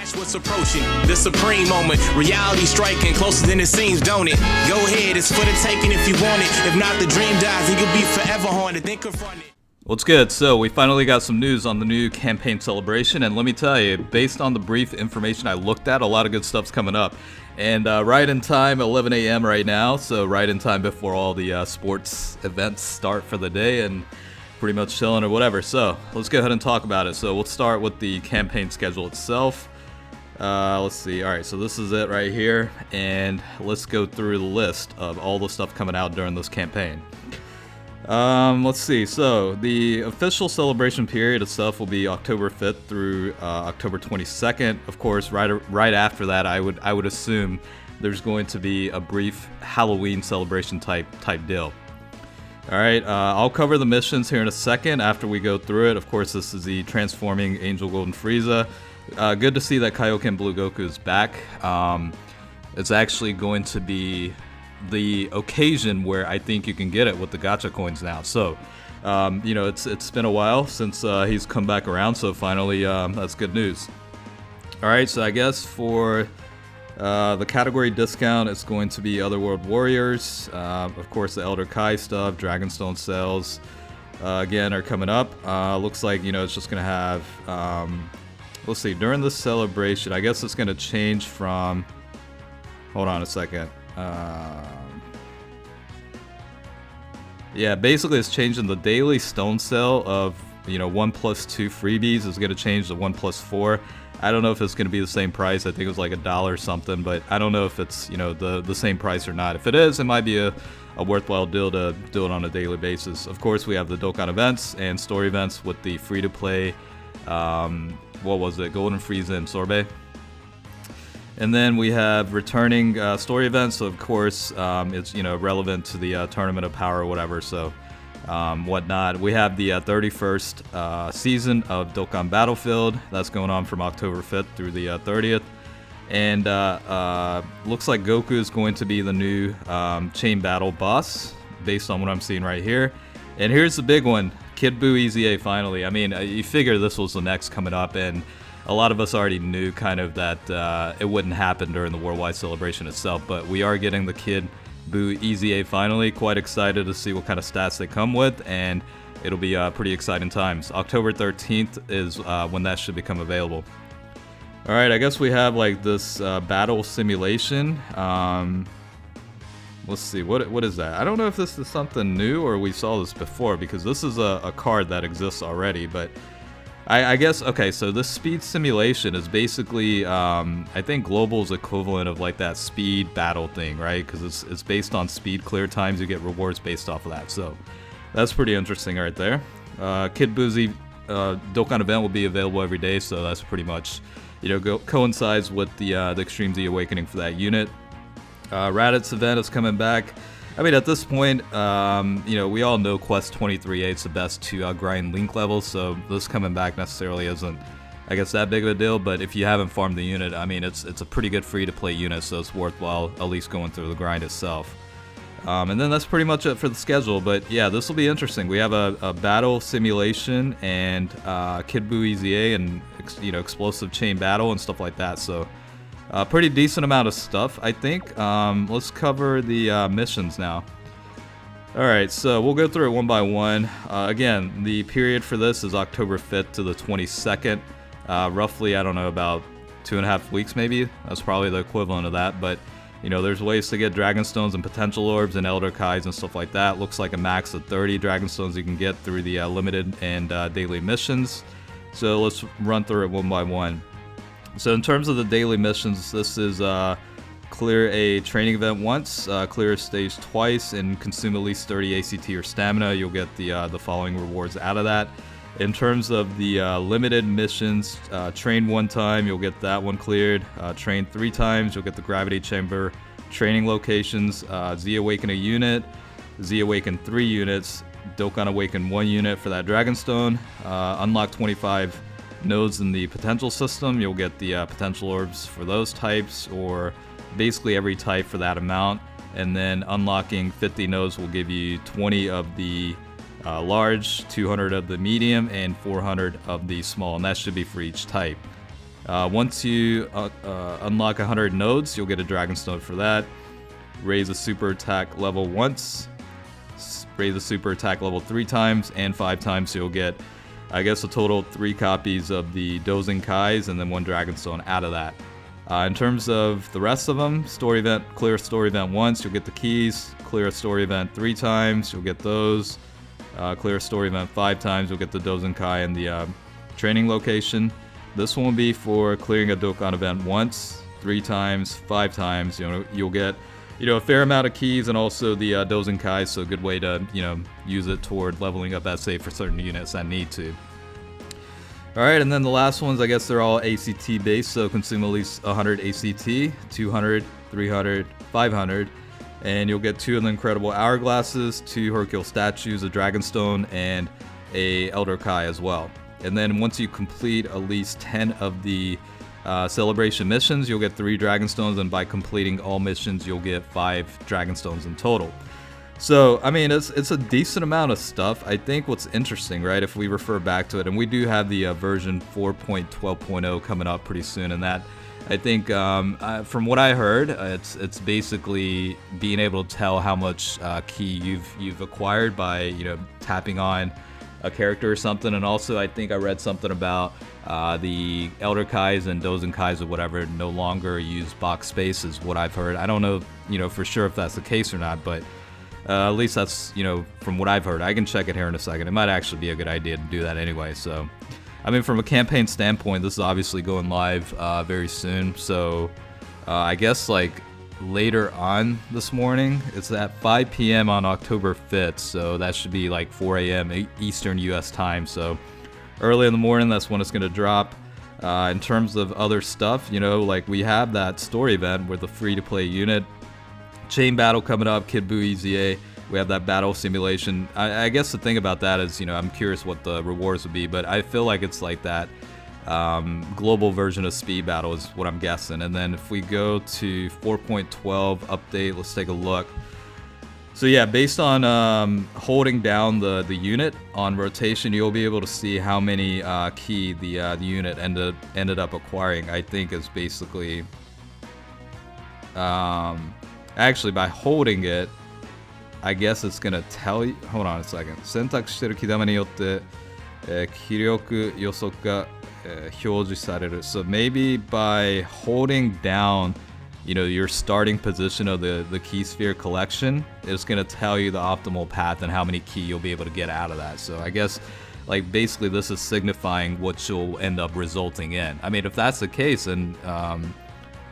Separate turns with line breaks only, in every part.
Watch what's approaching, the supreme moment. Reality striking closer than it seems, don't it? Go ahead, it's for the taking if you want it. If not, the dream dies and you'll be forever haunted. Then confront it.
What's good? So we finally got some news on the new campaign celebration, and let me tell you, based on the brief information I looked at, a lot of good stuff's coming up. And right in time, 11 a.m. right now, so right in time before all the sports events start for the day, and pretty much chilling or whatever. So let's go ahead and talk about it. So we'll start with the campaign schedule itself. Let's see. All right, so this is it right here, and let's go through the list of all the stuff coming out during this campaign. Let's see. So the official celebration period itself will be October 5th through October 22nd. Of course, right after that, I would assume there's going to be a brief Halloween celebration type deal. All right, I'll cover the missions here in a second after we go through it. Of course, this is the Transforming Angel Golden Frieza. Good to see that Kaioken Blue Goku is back. It's actually going to be the occasion where I think you can get it with the gacha coins now. So, it's been a while since he's come back around, so finally that's good news. All right, so I guess for the category discount, it's going to be Otherworld Warriors. Of course, the Elder Kai stuff, Dragonstone sales, again, are coming up. Looks like, it's just going to have... let's see, during the celebration, I guess it's going to change from... Hold on a second. Yeah, basically it's changing the daily stone sale of, 1 plus 2 freebies is going to change to 1 plus 4. I don't know if it's going to be the same price. I think it was like $1 or something, but I don't know if it's, the same price or not. If it is, it might be a worthwhile deal to do it on a daily basis. Of course, we have the Dokkan events and story events with the free-to-play, Golden Frieza and Sorbet. And then we have returning story events, so of course it's relevant to the Tournament of Power or whatever, so whatnot. We have the 31st season of Dokkan Battlefield. That's going on from October 5th through the 30th. And looks like Goku is going to be the new Chain Battle boss, based on what I'm seeing right here. And here's the big one, Kid Buu EZA finally. I mean, you figure this was the next coming up, and a lot of us already knew kind of that it wouldn't happen during the worldwide celebration itself, but we are getting the Kid Buu EZA finally. Quite excited to see what kind of stats they come with, and it'll be pretty exciting times. October 13th is when that should become available. All right, I guess we have like this battle simulation. Let's see, what is that? I don't know if this is something new or we saw this before, because this is a card that exists already, but I guess, okay, so this speed simulation is basically, I think Global's equivalent of like that speed battle thing, right? Because it's based on speed clear times, you get rewards based off of that, so that's pretty interesting right there. Kid Buu's Dokkan event will be available every day, so that's pretty much, coincides with the Extreme Z Awakening for that unit. Raditz event is coming back. I mean, at this point, we all know Quest 23-8 is the best to grind Link levels, so this coming back necessarily isn't, I guess, that big of a deal, but if you haven't farmed the unit, I mean, it's a pretty good free-to-play unit, so it's worthwhile at least going through the grind itself. And then that's pretty much it for the schedule, but yeah, this will be interesting. We have a battle simulation and Kid Buu EZA and, explosive chain battle and stuff like that, so... pretty decent amount of stuff, I think. Let's cover the missions now. Alright, so we'll go through it one by one. Again, the period for this is October 5th to the 22nd. Roughly, I don't know, about 2.5 weeks maybe. That's probably the equivalent of that, but there's ways to get Dragonstones and Potential Orbs and Elder Kais and stuff like that. Looks like a max of 30 Dragonstones you can get through the limited and daily missions. So let's run through it one by one. So in terms of the daily missions, this is clear a training event once, clear a stage twice, and consume at least 30 ACT or stamina. You'll get the following rewards out of that. In terms of the limited missions, train 1 time, you'll get that one cleared. Train 3 times, you'll get the Gravity Chamber training locations. Z Awaken a unit, Z Awaken 3 units, Dokkan Awaken 1 unit for that Dragonstone. Unlock 25 nodes in the potential system, you'll get the potential orbs for those types, or basically every type for that amount. And then unlocking 50 nodes will give you 20 of the large, 200 of the medium, and 400 of the small, and that should be for each type. Once you unlock 100 nodes, you'll get a Dragon Stone for that. Raise a super attack level once, raise a super attack level 3 times and 5 times, so you'll get, I guess, a total 3 copies of the Dozing Kais and then 1 Dragon Stone out of that. In terms of the rest of them, story event, clear a story event once, you'll get the keys. Clear a story event 3 times, you'll get those. Clear a story event 5 times, you'll get the Dozing Kai and the training location. This one will be for clearing a Dokkan event once, 3 times, 5 times. You'll get a fair amount of keys and also the Dozing Kai, so a good way to use it toward leveling up SA for certain units that need to. Alright, and then the last ones, I guess they're all ACT based, so consume at least 100 ACT, 200, 300, 500, and you'll get 2 of the Incredible Hourglasses, 2 Hercule statues, a Dragonstone, and a Elder Kai as well. And then once you complete at least 10 of the celebration missions, you'll get 3 Dragonstones, and by completing all missions, you'll get 5 Dragonstones in total. So, I mean, it's a decent amount of stuff. I think what's interesting, right, if we refer back to it, and we do have the version 4.12.0 coming up pretty soon, and that, I think, from what I heard, it's basically being able to tell how much key you've acquired by, tapping on a character or something. And also, I think I read something about the Elder Kais and Dozing Kais or whatever no longer use box space, is what I've heard. I don't know, for sure if that's the case or not, but at least that's, from what I've heard. I can check it here in a second. It might actually be a good idea to do that anyway. So, I mean, from a campaign standpoint, this is obviously going live very soon. So, I guess like later on this morning, it's at 5 p.m. on October 5th. So that should be like 4 a.m. Eastern U.S. time. So early in the morning, that's when it's going to drop. In terms of other stuff, like we have that story event with the free-to-play unit. Chain battle coming up, Kid Buu EZA. We have that battle simulation. I guess the thing about that is, I'm curious what the rewards would be, but I feel like it's like that global version of speed battle is what I'm guessing. And then if we go to 4.12 update, let's take a look. So yeah, based on holding down the unit on rotation, you'll be able to see how many key the unit ended up acquiring. I think is basically actually by holding it, I guess it's gonna tell you. Hold on a second. 選択してる木玉によって、気力予測が、表示される. So maybe by holding down, your starting position of the key sphere collection, it's gonna tell you the optimal path and how many key you'll be able to get out of that. So I guess, like, basically this is signifying what you'll end up resulting in. I mean, if that's the case, and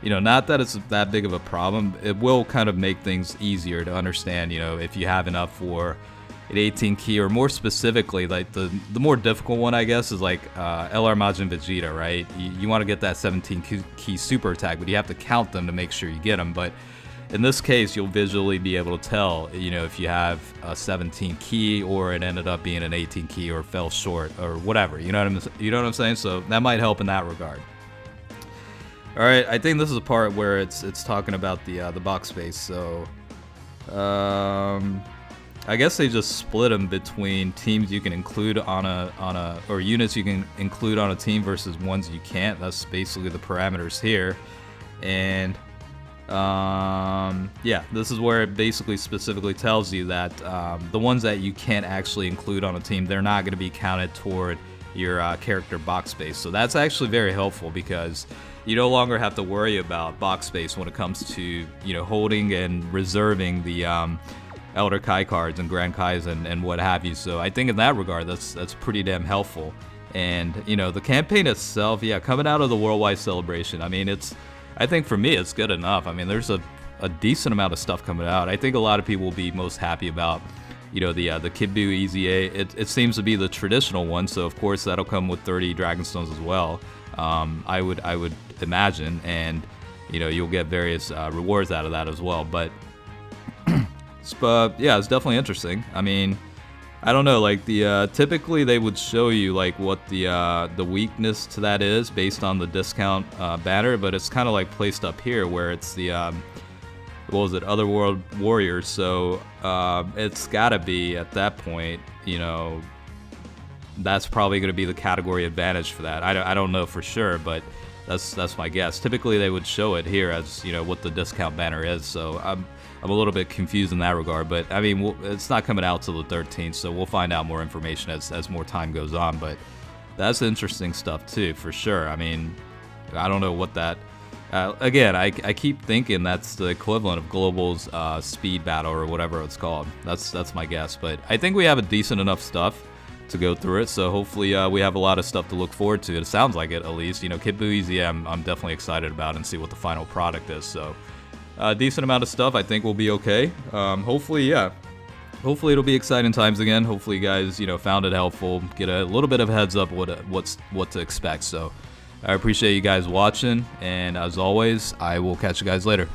not that it's that big of a problem, it will kind of make things easier to understand, if you have enough for an 18 key, or more specifically, like the more difficult one, I guess, is like LR Majin Vegeta, right? You want to get that 17 key super attack, but you have to count them to make sure you get them. But in this case, you'll visually be able to tell, if you have a 17 key or it ended up being an 18 key or fell short or whatever, you know what I'm saying? So that might help in that regard. All right, I think this is a part where it's talking about the box space. So, I guess they just split them between teams you can include on a or units you can include on a team versus ones you can't. That's basically the parameters here, and yeah, this is where it basically specifically tells you that the ones that you can't actually include on a team, they're not going to be counted toward your character box space. So that's actually very helpful because you no longer have to worry about box space when it comes to holding and reserving the Elder Kai cards and Grand Kais and what have you. So I think in that regard, that's pretty damn helpful. And the campaign itself, yeah, coming out of the worldwide celebration, I mean, I think for me it's good enough. I mean, there's a decent amount of stuff coming out. I think a lot of people will be most happy about the Kid Buu EZA. It seems to be the traditional one, so of course that'll come with 30 Dragonstones as well. I would imagine, and you'll get various rewards out of that as well. But yeah, it's definitely interesting. I mean, I don't know, like typically they would show you like what the weakness to that is based on the discount banner, but it's kind of like placed up here where it's the what was it, Otherworld Warriors. So it's gotta be at that point, that's probably going to be the category advantage for that. I don't know for sure, but That's my guess. Typically they would show it here as, you know, what the discount banner is, so I'm a little bit confused in that regard, but I mean, it's not coming out till the 13th, so we'll find out more information as more time goes on, but that's interesting stuff too, for sure. I mean, I don't know what that... again, I keep thinking that's the equivalent of Global's speed battle or whatever it's called. That's my guess, but I think we have a decent enough stuff to go through it, so hopefully we have a lot of stuff to look forward to. It sounds like it, at least. You know, Kid Buu EZA I'm definitely excited about and see what the final product is, so decent amount of stuff. I think we'll be okay. Hopefully it'll be exciting times again. Hopefully you guys, you know, found it helpful, get a little bit of a heads up what to expect. So I appreciate you guys watching, and as always, I will catch you guys later.